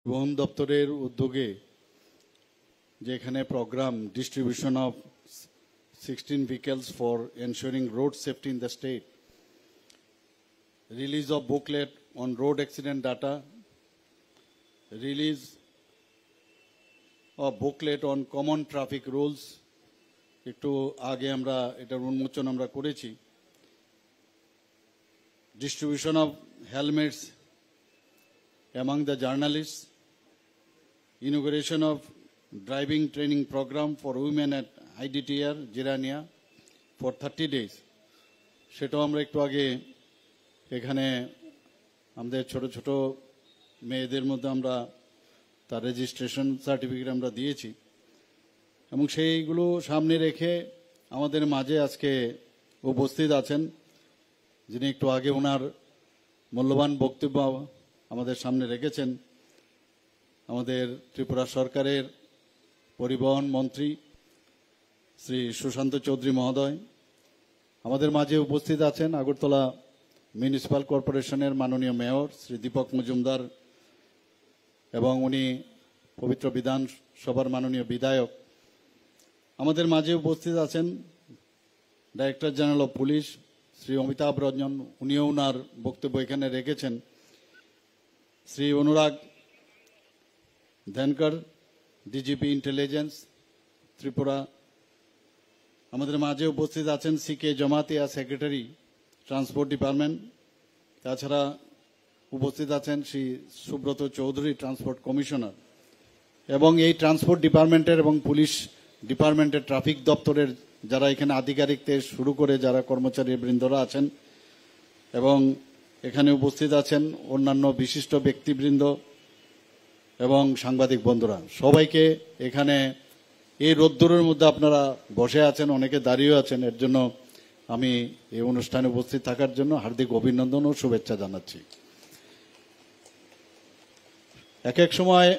পরিবহন দপ্তরের উদ্যোগে যেখানে program distribution of 16 vehicles for ensuring road safety in the state, release of booklet on road accident data, release of booklet on common traffic rules, একটু আগে আমরা এটার উন্মোচন আমরা করেছি। Distribution of helmets among the journalists, inauguration of driving training program for women at IDTR Jirania for 30 days, সেটাও আমরা একটু আগে এখানে আমাদের ছোট ছোট মেয়েদের মধ্যে আমরা তার রেজিস্ট্রেশন সার্টিফিকেট আমরা দিয়েছি এবং সেইগুলো সামনে রেখে আমাদের মাঝে আজকে উপস্থিত আছেন যিনি একটু আগে ওনার মূল্যবান বক্তব্য আমাদের সামনে রেখেছেন, আমাদের ত্রিপুরা সরকারের পরিবহন মন্ত্রী শ্রী সুশান্ত চৌধুরী মহোদয়। আমাদের মাঝে উপস্থিত আছেন আগরতলা মিউনিসিপ্যাল কর্পোরেশনের মাননীয় মেয়র শ্রী দীপক মজুমদার এবং উনি পবিত্র বিধানসভার মাননীয় বিধায়ক। আমাদের মাঝে উপস্থিত আছেন director general of police Shri Amitabh Ranjan, উনিও ওনার বক্তব্য এখানে রেখেছেন। শ্রী অনুরাগ ধনকর, ডিজিপি ইন্টেলিজেন্স ত্রিপুরা। আমাদের মাঝে উপস্থিত আছেন সিকে জমাতিয়া, সেক্রেটারি ট্রান্সপোর্ট ডিপার্টমেন্ট। তাছাড়া উপস্থিত আছেন শ্রী সুব্রত চৌধুরী, ট্রান্সপোর্ট কমিশনার। এবং এই ট্রান্সপোর্ট ডিপার্টমেন্টের এবং পুলিশ ডিপার্টমেন্টের ট্রাফিক দপ্তরের যারা এখানে আধিকারিক থেকে শুরু করে যারা কর্মচারী বৃন্দরা আছেন এবং এখানে উপস্থিত আছেন অন্যান্য বিশিষ্ট ব্যক্তিবৃন্দ এবং সাংবাদিক বন্ধুরা, সবাইকে এখানে এই রোদ্দুরের মধ্যে আপনারা বসে আছেন, অনেকে দাঁড়িয়ে আছেন, এর জন্য আমি এই অনুষ্ঠানে উপস্থিত থাকার জন্য হার্দিক অভিনন্দন ও শুভেচ্ছা জানাচ্ছি। এক এক সময়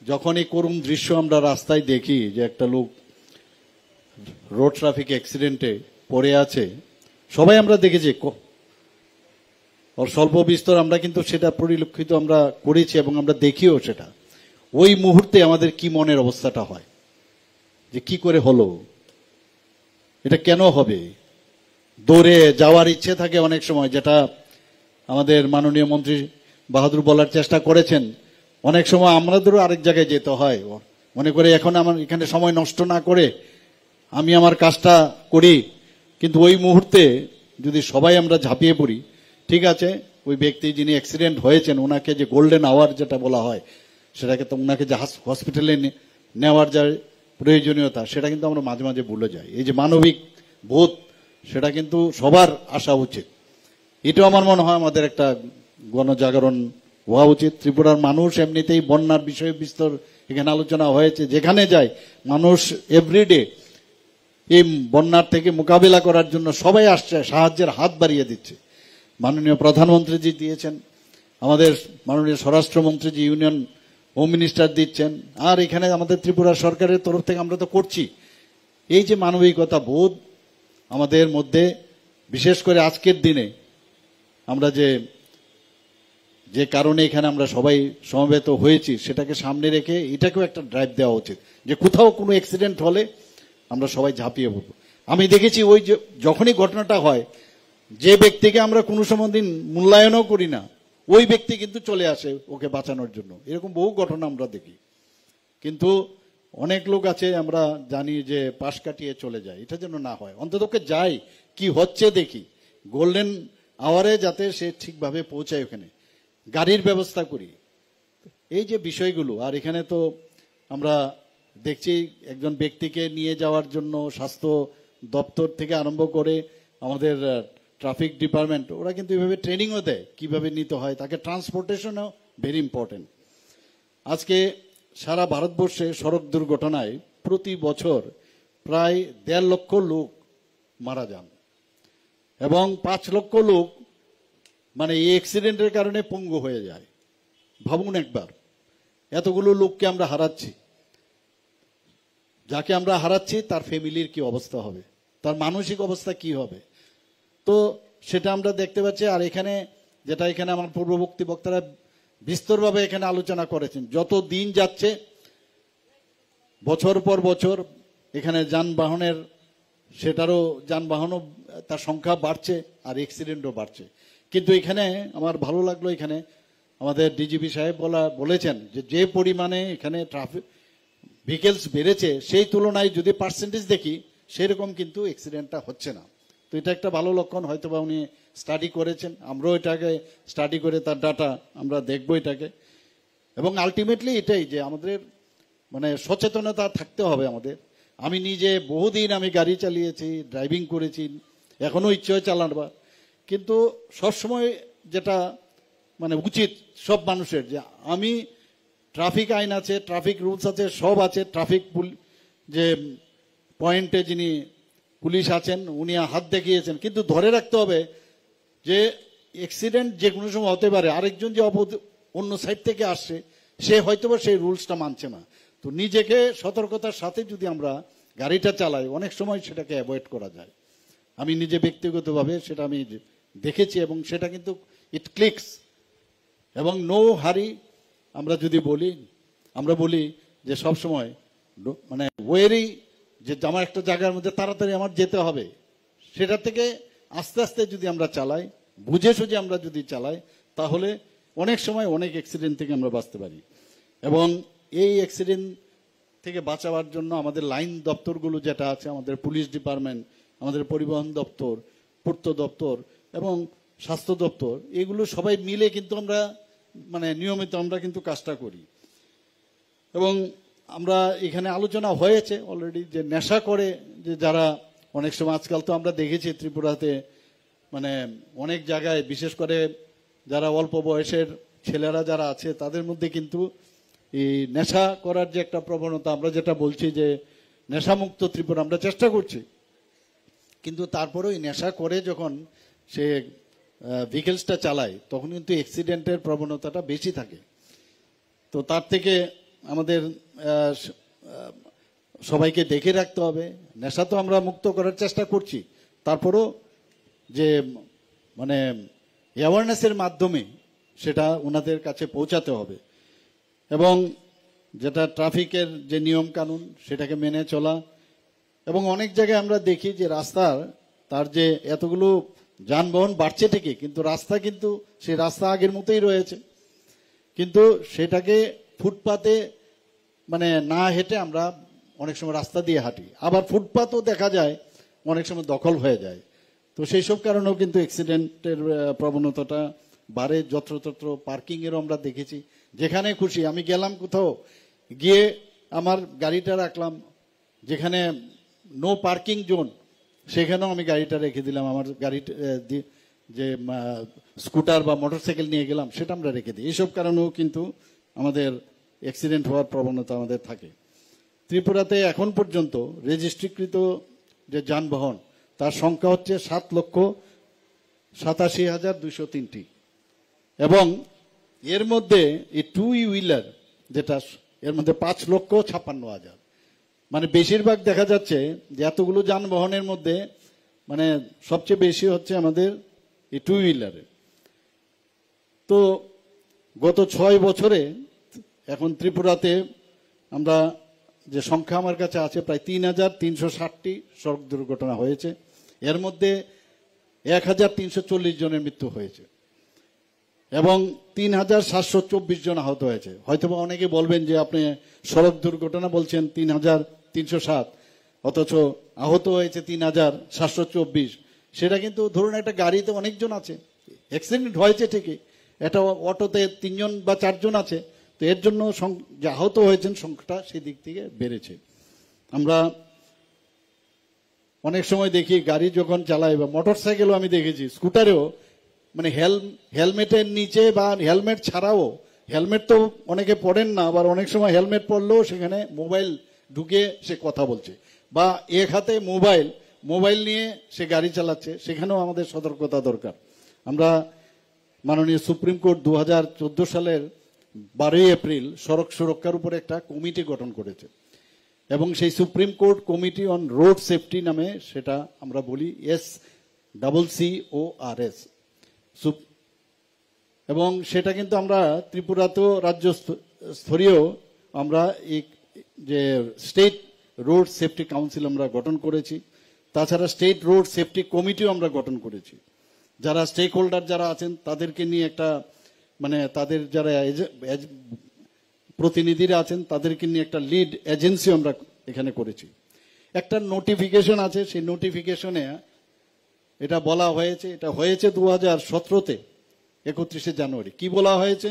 যখন এই করুণ দৃশ্য আমরা রাস্তায় দেখি যে একটা লোক রোড ট্রাফিক অ্যাক্সিডেন্টে পড়ে আছে, সবাই আমরা দেখেছি ওর স্বল্প বিস্তর আমরা কিন্তু সেটা পরিলক্ষিত আমরা করেছি এবং আমরা দেখিও সেটা। ওই মুহূর্তে আমাদের কি মনের অবস্থাটা হয় যে কি করে হলো, এটা কেন হবে, দৌড়ে যাওয়ার ইচ্ছে থাকে অনেক সময়, যেটা আমাদের মাননীয় মন্ত্রী বাহাদুর বলার চেষ্টা করেছেন। অনেক সময় আমাদেরও আরেক জায়গায় যেতে হয়, মনে করে এখন আমার এখানে সময় নষ্ট না করে আমি আমার কাজটা করি, কিন্তু ওই মুহূর্তে যদি সবাই আমরা ঝাঁপিয়ে পড়ি, ঠিক আছে ওই ব্যক্তি যিনি অ্যাক্সিডেন্ট হয়েছেন ওনাকে যে গোল্ডেন আওয়ার যেটা বলা হয় সেটাকে তো ওনাকে যে হসপিটালে নেওয়ার যা প্রয়োজনীয়তা সেটা কিন্তু আমরা মাঝে মাঝে ভুলে যাই। এই যে মানবিক বোধ সেটা কিন্তু সবার আসা উচিত। এটাও আমার মনে হয় আমাদের একটা গণজাগরণ হওয়া উচিত। ত্রিপুরার মানুষ এমনিতেই বন্যার বিষয়ে বিস্তর এখানে আলোচনা হয়েছে, যেখানে যায় মানুষ এভরিডে এই বন্যার থেকে মোকাবিলা করার জন্য সবাই আসছে, সাহায্যের হাত বাড়িয়ে দিচ্ছে। মাননীয় প্রধানমন্ত্রীজি দিয়েছেন, আমাদের মাননীয় স্বরাষ্ট্রমন্ত্রীজি, ইউনিয়ন হোম মিনিস্টার দিচ্ছেন, আর এখানে আমাদের ত্রিপুরা সরকারের তরফ থেকে আমরা তো করছি। এই যে মানবিকতা বোধ আমাদের মধ্যে, বিশেষ করে আজকের দিনে আমরা যে কারণে এখানে আমরা সবাই সমবেত হয়েছি সেটাকে সামনে রেখে এটাকেও একটা ড্রাইভ দেওয়া উচিত যে কোথাও কোনো অ্যাক্সিডেন্ট হলে আমরা সবাই ঝাঁপিয়ে পড়বো। আমি দেখেছি ওই যে যখনই ঘটনাটা হয়, যে ব্যক্তিকে আমরা কোনো সময় দিন মূল্যায়নও করি না, ওই ব্যক্তি কিন্তু চলে আসে ওকে বাঁচানোর জন্য। এরকম বহু ঘটনা আমরা দেখি, কিন্তু অনেক লোক আছে আমরা জানি যে পাশ কাটিয়ে চলে যায়। এটা যেন না হয়, অন্ততকে যাই কি হচ্ছে দেখি, গোল্ডেন আওয়ারে যাতে সে ঠিকভাবে পৌঁছায়, ওখানে গাড়ির ব্যবস্থা করি। এই যে বিষয়গুলো, আর এখানে তো আমরা দেখছি একজন ব্যক্তিকে নিয়ে যাওয়ার জন্য স্বাস্থ্য দপ্তর থেকে আরম্ভ করে আমাদের ট্রাফিক ডিপার্টমেন্ট ওরা কিন্তু এভাবে ট্রেনিংও দেয় কিভাবে নিতে হয়, তাকে ট্রান্সপোর্টেশনও ভেরি ইম্পর্টেন্ট। আজকে সারা ভারতবর্ষে সড়ক দুর্ঘটনায় প্রতি বছর প্রায় 1.5 লক্ষ লোক মারা যান এবং 5 লক্ষ লোক মানে এই অ্যাক্সিডেন্টের কারণে পঙ্গু হয়ে যায়। ভাবুন একবার, এতগুলো লোককে আমরা হারাচ্ছি। যাকে আমরা হারাচ্ছি তার ফ্যামিলির কি অবস্থা হবে, তার মানসিক অবস্থা কি হবে, তো সেটা আমরা দেখতে পাচ্ছি। আর এখানে যেটা এখানে আমার পূর্ববর্তী বক্তারা বিস্তরভাবে এখানে আলোচনা করেছেন। যত দিন যাচ্ছে বছর পর বছর এখানে যানবাহনের যানবাহনও তার সংখ্যা বাড়ছে আর অ্যাক্সিডেন্টও বাড়ছে। কিন্তু এখানে আমার ভালো লাগলো, এখানে আমাদের ডিজিপি সাহেব বলেছেন যে পরিমাণে এখানে ট্রাফিক ভেহিকেলস বেড়েছে সেই তুলনায় যদি পার্সেন্টেজ দেখি সেরকম কিন্তু অ্যাক্সিডেন্টটা হচ্ছে না। তো এটা একটা ভালো লক্ষণ, হয়তো বা উনি স্টাডি করেছেন, আমরাও এটাকে স্টাডি করে তার ডাটা আমরা দেখবো এটাকে। এবং আলটিমেটলি এটাই যে আমাদের মানে সচেতনতা থাকতে হবে আমাদের। আমি নিজে বহুদিন আমি গাড়ি চালিয়েছি, ড্রাইভিং করেছি, এখনো ইচ্ছে হয় চালানোর, কিন্তু সবসময় যেটা মানে উচিত সব মানুষের যে আমি ট্রাফিক আইন আছে, ট্রাফিক রুলস আছে, সব আছে, ট্রাফিক যে পয়েন্টে যিনি পুলিশ আছেন উনি হাত দেখিয়েছেন, কিন্তু ধরে রাখতে হবে যে অ্যাক্সিডেন্ট যে কোনো সময় হতে পারে, আরেকজন যে অন্য সাইড থেকে আসছে সে হয়তোবা সেই রুলসটা মানছে না। তো নিজেকে সতর্কতার সাথে যদি আমরা গাড়িটা চালাই অনেক সময় সেটাকে অ্যাভয়েড করা যায়। আমি নিজে ব্যক্তিগতভাবে সেটা আমি দেখেছি এবং সেটা কিন্তু ইট ক্লিকস। এবং নো হারি আমরা যদি বলি, আমরা বলি যে সব সময় মানে ওয়েরি যে আমার একটা জায়গার মধ্যে তাড়াতাড়ি আমার যেতে হবে, সেটা থেকে আস্তে আস্তে যদি আমরা চালাই, বুঝে সুঝে আমরা যদি চালাই, তাহলে অনেক সময় অনেক অ্যাক্সিডেন্ট থেকে আমরা বাঁচতে পারি। এবং এই অ্যাক্সিডেন্ট থেকে বাঁচাবার জন্য আমাদের লাইন দপ্তরগুলো যেটা আছে, আমাদের পুলিশ ডিপার্টমেন্ট, আমাদের পরিবহন দপ্তর, পূর্ত দপ্তর এবং স্বাস্থ্য দপ্তর, এগুলো সবাই মিলে কিন্তু আমরা মানে নিয়মিত আমরা কিন্তু কাজটা করি। এবং আমরা এখানে আলোচনা হয়েছে অলরেডি যে নেশা করে যে যারা অনেক সময়, আজকাল তো আমরা দেখেছি ত্রিপুরাতে মানে অনেক জায়গায় বিশেষ করে যারা অল্প বয়সের ছেলেরা যারা আছে তাদের মধ্যে কিন্তু এই নেশা করার যে একটা প্রবণতা, আমরা যেটা বলছি যে নেশামুক্ত ত্রিপুরা আমরা চেষ্টা করছি, কিন্তু তারপরেও নেশা করে যখন সে ভেহিকেলসটা চালায় তখন কিন্তু অ্যাক্সিডেন্টের প্রবণতাটা বেশি থাকে। তো তার থেকে আমাদের সবাইকে দেখে রাখতে হবে। নেশা তো আমরা মুক্ত করার চেষ্টা করছি, তারপরও যে মানে অ্যাওয়ারনেসের মাধ্যমে সেটা ওনাদের কাছে পৌঁছাতে হবে। এবং যেটা ট্রাফিকের যে নিয়ম কানুন সেটাকে মেনে চলা। এবং অনেক জায়গায় আমরা দেখি যে রাস্তার তার যে এতগুলো যানবাহন বাড়ছে ঠিকই, কিন্তু রাস্তা কিন্তু সেই রাস্তা আগের মতোই রয়েছে, কিন্তু সেটাকে ফুটপাতে মানে না হেঁটে আমরা অনেক সময় রাস্তা দিয়ে হাঁটি, আবার ফুটপাতও দেখা যায় অনেক সময় দখল হয়ে যায়। তো সেই সব কারণেও কিন্তু অ্যাক্সিডেন্টের প্রবণতাটা বাড়ে। যত্রতত্র পার্কিংয়েরও আমরা দেখেছি, যেখানে খুশি আমি গেলাম কোথাও গিয়ে আমার গাড়িটা রাখলাম, যেখানে নো পার্কিং জোন সেখানেও আমি গাড়িটা রেখে দিলাম, আমার গাড়িটা যে স্কুটার বা মোটরসাইকেল নিয়ে গেলাম সেটা আমরা রেখে দিই। এইসব কারণেও কিন্তু আমাদের অ্যাক্সিডেন্ট হওয়ার প্রবণতা আমাদের থাকে। ত্রিপুরাতে এখন পর্যন্ত রেজিস্ট্রিকৃত যে যানবাহন তার সংখ্যা হচ্ছে 7,87,203টি, এবং এর মধ্যে এই টু হুইলার যেটা এর মধ্যে 5,56,000। মানে বেশিরভাগ দেখা যাচ্ছে যে এতগুলো যানবাহনের মধ্যে মানে সবচেয়ে বেশি হচ্ছে আমাদের এই টু হুইলারে। তো গত 6 বছরে এখন ত্রিপুরাতে আমরা যে সংখ্যা আমার কাছে আছে প্রায় 3,360টি সড়ক দুর্ঘটনা হয়েছে, এর মধ্যে 1,340 জনের মৃত্যু হয়েছে এবং 3,724 জন আহত হয়েছে। হয়তো অনেকে বলবেন যে আপনি সড়ক দুর্ঘটনা বলছেন 3,307, অথচ আহত হয়েছে 3,724। সেটা কিন্তু ধরুন একটা গাড়িতে অনেকজন আছে, অ্যাক্সিডেন্ট হয়েছে ঠিকই, একটা অটোতে 3 জন বা 4 জন আছে, তো এর জন্য যে আহত হয়েছেন সংখ্যাটা সেই দিক থেকে বেড়েছে। আমরা অনেক সময় দেখি গাড়ি যখন চালাই বা মোটর সাইকেলও আমি দেখেছি, স্কুটারেও মানে হেলমেটের নিচে বা হেলমেট ছাড়াও, হেলমেট তো অনেকে পড়েন না, আবার অনেক সময় হেলমেট পড়লেও সেখানে মোবাইল ঢুকে সে কথা বলছে, বা এক হাতে মোবাইল নিয়ে সে গাড়ি চালাচ্ছে, সেখানেও আমাদের সতর্কতা দরকার। আমরা মাননীয় সুপ্রিম কোর্ট 2014 সালের 12 এপ্রিল সড়ক সুরক্ষার উপর একটা কমিটি গঠন করেছে, এবং সেই supreme court committee on road safety নামে সেটা আমরা বলি SCCORS। এবং সেটা কিন্তু আমরা ত্রিপুরাতেও রাজ্য স্তরীয় আমরা এই যে স্টেট রোড সেফটি কাউন্সিল আমরা গঠন করেছি, তাছাড়া স্টেট রোড সেফটি কমিটিও আমরা গঠন করেছি। যারা স্টেক হোল্ডার যারা আছেন তাদেরকে নিয়ে একটা মানে তাদের যারা প্রতিনিধিরা আছেন তাদেরকে নিয়ে একটা লিড এজেন্সি আমরা এখানে করেছি। একটা নোটিফিকেশন আছে, সেই নোটিফিকেশনে এটা বলা হয়েছে, এটা হয়েছে 2017-তে 31শে জানুয়ারি। কি বলা হয়েছে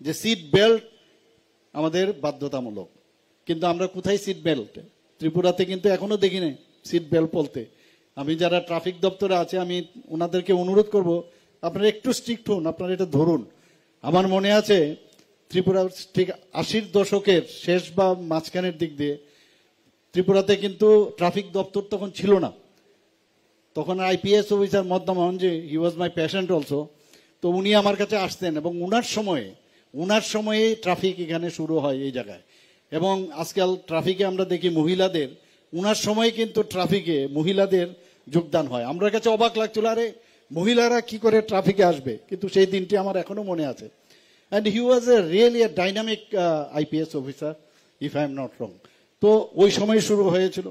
যে সিট বেল্ট আমাদের বাধ্যতামূলক, কিন্তু আমরা কোথায় সিট বেল্ট? ত্রিপুরাতে কিন্তু এখনো দেখি নাই সিট বেল্ট বলতে। আমি যারা ট্রাফিক দপ্তরে আছে আমি ওনাদেরকে অনুরোধ করব আপনারা একটু স্ট্রিক্ট হন, আপনারা এটা ধরুন। আমার মনে আছে ত্রিপুরা ঠিক 80-র দশকের শেষ বা মাঝখানের দিক দিয়ে ত্রিপুরাতে কিন্তু ট্রাফিক দপ্তর তখন ছিল না। তখন আইপিএস অফিসার মদ্দা মোহনজি, he was my patient also, তো উনি আমার কাছে আসতেন এবং উনার সময়ে ট্রাফিক এখানে শুরু হয় এই জায়গায়। এবং আজকাল ট্রাফিকে আমরা দেখি মহিলাদের, উনার সময় কিন্তু ট্রাফিকে মহিলাদের যোগদান হয়। আমার কাছে অবাক লাগছিল, আরে মহিলারা কি করে ট্রাফিকে আসবে, কিন্তু সেই দিনটি আমার এখনো মনে আছে। And he was a really A dynamic IPS officer, if I am not wrong. তো ওই সময় শুরু হয়েছিল।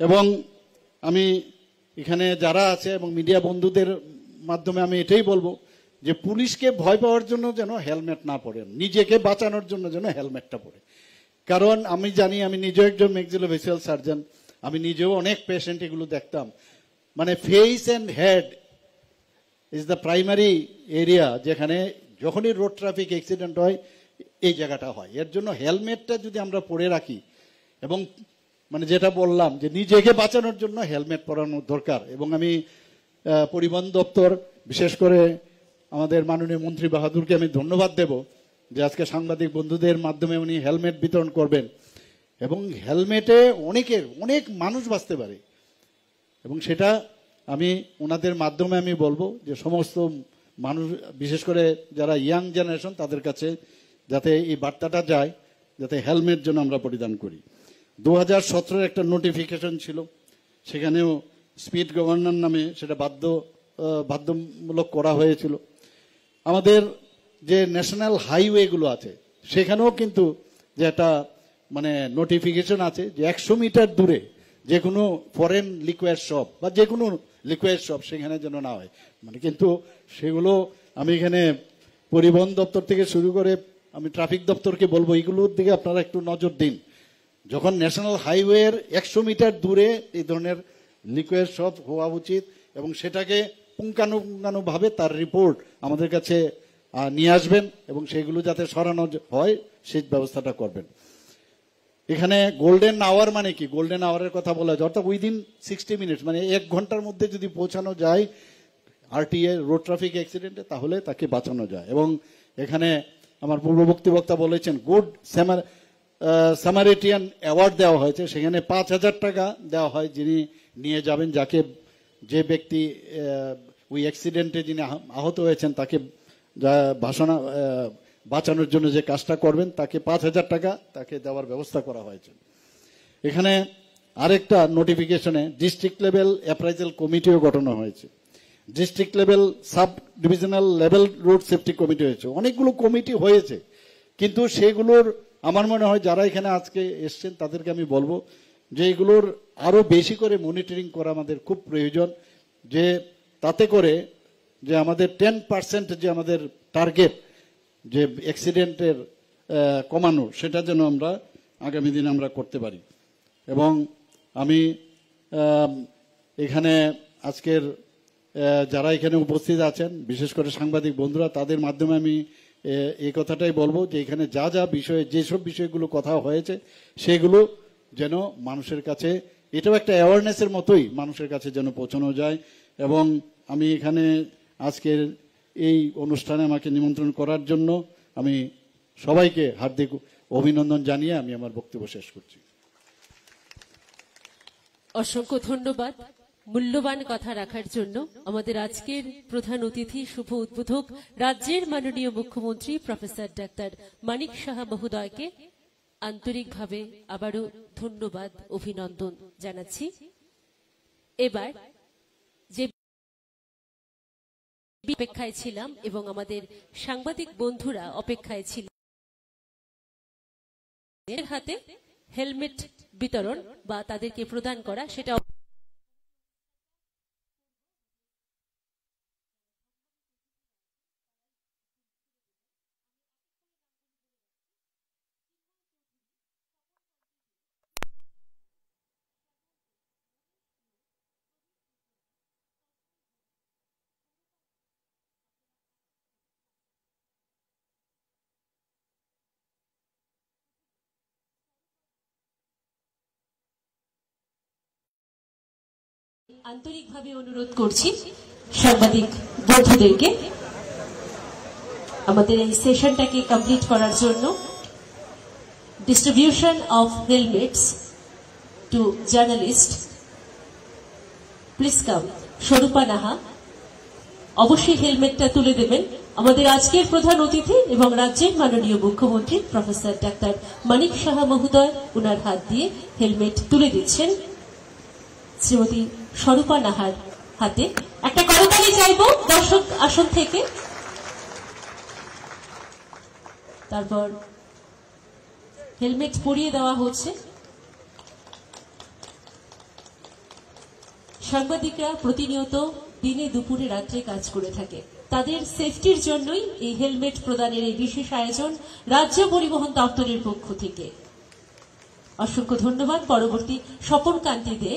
এবং আমি এখানে যারা আছে এবং মিডিয়া বন্ধুদের মাধ্যমে আমি এটাই বলবো যে পুলিশকে ভয় পাওয়ার জন্য যেন হেলমেট না পরেন, নিজেকে বাঁচানোর জন্য যেন হেলমেটটা পরে। কারণ আমি জানি, আমি নিজেও একজন ম্যাক্সিলোফেসিয়াল সার্জন, আমি নিজেও অনেক পেশেন্ট এগুলো দেখতাম। মানে face and head is the primary area যেখানে যখনই রোড ট্রাফিক অ্যাক্সিডেন্ট হয় এই জায়গাটা হয়। এর জন্য হেলমেটটা যদি আমরা পরে রাখি, এবং মানে যেটা বললাম যে নিজেকে বাঁচানোর জন্য হেলমেট পরানো দরকার। এবং আমি পরিবহন দপ্তর, বিশেষ করে আমাদের মাননীয় মন্ত্রী বাহাদুরকে আমি ধন্যবাদ দেব যে আজকে সাংবাদিক বন্ধুদের মাধ্যমে উনি হেলমেট বিতরণ করবেন। এবং হেলমেটে অনেক মানুষ বাঁচতে পারে, এবং সেটা আমি ওনাদের মাধ্যমে আমি বলবো যে সমস্ত মানুষ, বিশেষ করে যারা ইয়াং জেনারেশন, তাদের কাছে যাতে এই বার্তাটা যায়, যাতে হেলমেট যেন আমরা পরিধান করি। 2017-এর একটা নোটিফিকেশন ছিল, সেখানেও স্পিড গভর্নর নামে সেটা বাধ্যমূলক করা হয়েছিল। আমাদের যে ন্যাশনাল হাইওয়েগুলো আছে সেখানেও কিন্তু যে একটা মানে নোটিফিকেশন আছে যে 100 মিটার দূরে যে কোনো ফরেন লিকুয়ার শপ বা যে কোনো লিকুয়ার শপ সেখানে যেন না হয়। মানে কিন্তু সেগুলো আমি এখানে পরিবহন দপ্তর থেকে শুরু করে আমি ট্রাফিক দপ্তরকে বলবো এইগুলোর দিকে আপনারা একটু নজর দিন। যখন ন্যাশনাল হাইওয়ের 100 মিটার দূরে এই ধরনের লিকুয়ার শপ হওয়া উচিত, এবং সেটাকে পুঙ্খানুপুঙ্খানুভাবে তার রিপোর্ট আমাদের কাছে নিয়ে আসবেন, এবং সেগুলো যাতে সরানো হয় সেই ব্যবস্থাটা করবেন। এখানে গোল্ডেন আওয়ার মানে কি, গোল্ডেন আওয়ারের কথা বলা হয় অর্থাৎ উইদিন 60 মিনিটস, মানে 1 ঘন্টার মধ্যে যদি পৌঁছানো যায় আরটিএ রোড ট্রাফিক অ্যাক্সিডেন্টে, তাহলে তাকে বাঁচানো যায়। এবং এখানে আমার পূর্ববর্তী বক্তা বলেছেন গুড স্যামারিটিয়ান অ্যাওয়ার্ড দেওয়া হয়েছে, সেখানে 5,000 টাকা দেওয়া হয় যিনি নিয়ে যাবেন, যে ব্যক্তি ওই অ্যাক্সিডেন্টে যিনি আহত হয়েছেন তাকে বাঁচানোর জন্য যে কাজটা করবেন তাকে 5,000 টাকা তাকে দেওয়ার ব্যবস্থা করা হয়েছে। এখানে আরেকটা নোটিফিকেশনে ডিস্ট্রিক্ট লেভেল অ্যাপ্রাইজাল কমিটিও গঠন হয়েছে, district level sub divisional level road safety committee হয়েছে, অনেকগুলো কমিটি হয়েছে। কিন্তু সেগুলোর আমার মনে হয় যারা এখানে আজকে এসছেন তাদেরকে আমি বলবো যে এগুলোর আরো বেশি করে মনিটরিং করা আমাদের খুব প্রয়োজন, যে তাতে করে যে আমাদের 10% যে আমাদের টার্গেট যে অ্যাক্সিডেন্টের কমানো, সেটা যেন আমরা আগামী দিনে আমরা করতে পারি। এবং আমি এখানে আজকের যারা এখানে উপস্থিত আছেন, বিশেষ করে সাংবাদিক বন্ধুরা, তাদের মাধ্যমে আমি এই কথাটাই বলবো যে এখানে যা বিষয়ে যেসব বিষয়গুলো কথা হয়েছে সেগুলো যেন মানুষের কাছে, এটাও একটা অ্যাওয়ারনেসের মতোই মানুষের কাছে যেন পৌঁছানো যায়। এবং আমি এখানে আজকের এই অনুষ্ঠানে আমাকে নিমন্ত্রণ করার জন্য আমি সবাইকে হার্দিক অভিনন্দন জানিয়ে আমি আমার বক্তব্য শেষ করছি। অসংখ্য ধন্যবাদ মূল্যবান কথা রাখার জন্য। আমাদের আজকের প্রধান অতিথি, শুভ উদ্বোধক রাজ্যের মাননীয় মুখ্যমন্ত্রী প্রফেসর ডাক্তার মানিক সাহা মহোদয়কে আন্তরিকভাবে আবারও ধন্যবাদ, অভিনন্দন জানাচ্ছি। এবার যে অপেক্ষায় ছিলাম এবং আমাদের সাংবাদিক বন্ধুরা অপেক্ষায় ছিলেন। এর হাতে হেলমেট বিতরণ বা তাদেরকে প্রদান করা সেটা আন্তরিকভাবে অনুরোধ করছি সাংবাদিক বন্ধুদেরকে আমাদের এই সেশনটাকে কমপ্লিট করার জন্য। Distribution of helmets to journalist, please come. Swarupa Naha অবশ্যই হেলমেটটা তুলে দেবেন। আমাদের আজকের প্রধান অতিথি এবং রাজ্যের মাননীয় মুখ্যমন্ত্রী প্রফেসর ডাক্তার মানিক সাহা মহোদয় উনার হাত দিয়ে হেলমেট তুলে দিচ্ছেন শ্রীমতী স্বরূপা নাহার হাতে। একটা করতালি চাইব দর্শক আসন থেকে। তারপর হেলমেট পরিয়ে দেওয়া হচ্ছে। সাংবাদিকরা প্রতিনিয়ত দিনে দুপুরে রাত্রে কাজ করে থাকে, তাদের সেফটির জন্যই এই হেলমেট প্রদানের এই বিশেষ আয়োজন রাজ্য পরিবহন দপ্তরের পক্ষ থেকে। অসংখ্য ধন্যবাদ। পরবর্তী স্বপন কান্তি দে,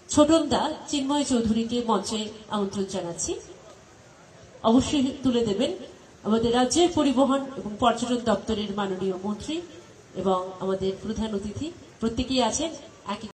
ছোটনদা, চিন্ময় চৌধুরীকে মঞ্চে আমন্ত্রণ জানাচ্ছি। অবশ্যই তুলে দেবেন আমাদের রাজ্যের পরিবহন এবং পর্যটন দপ্তরের মাননীয় মন্ত্রী এবং আমাদের প্রধান অতিথি প্রত্যেকেই আছেন।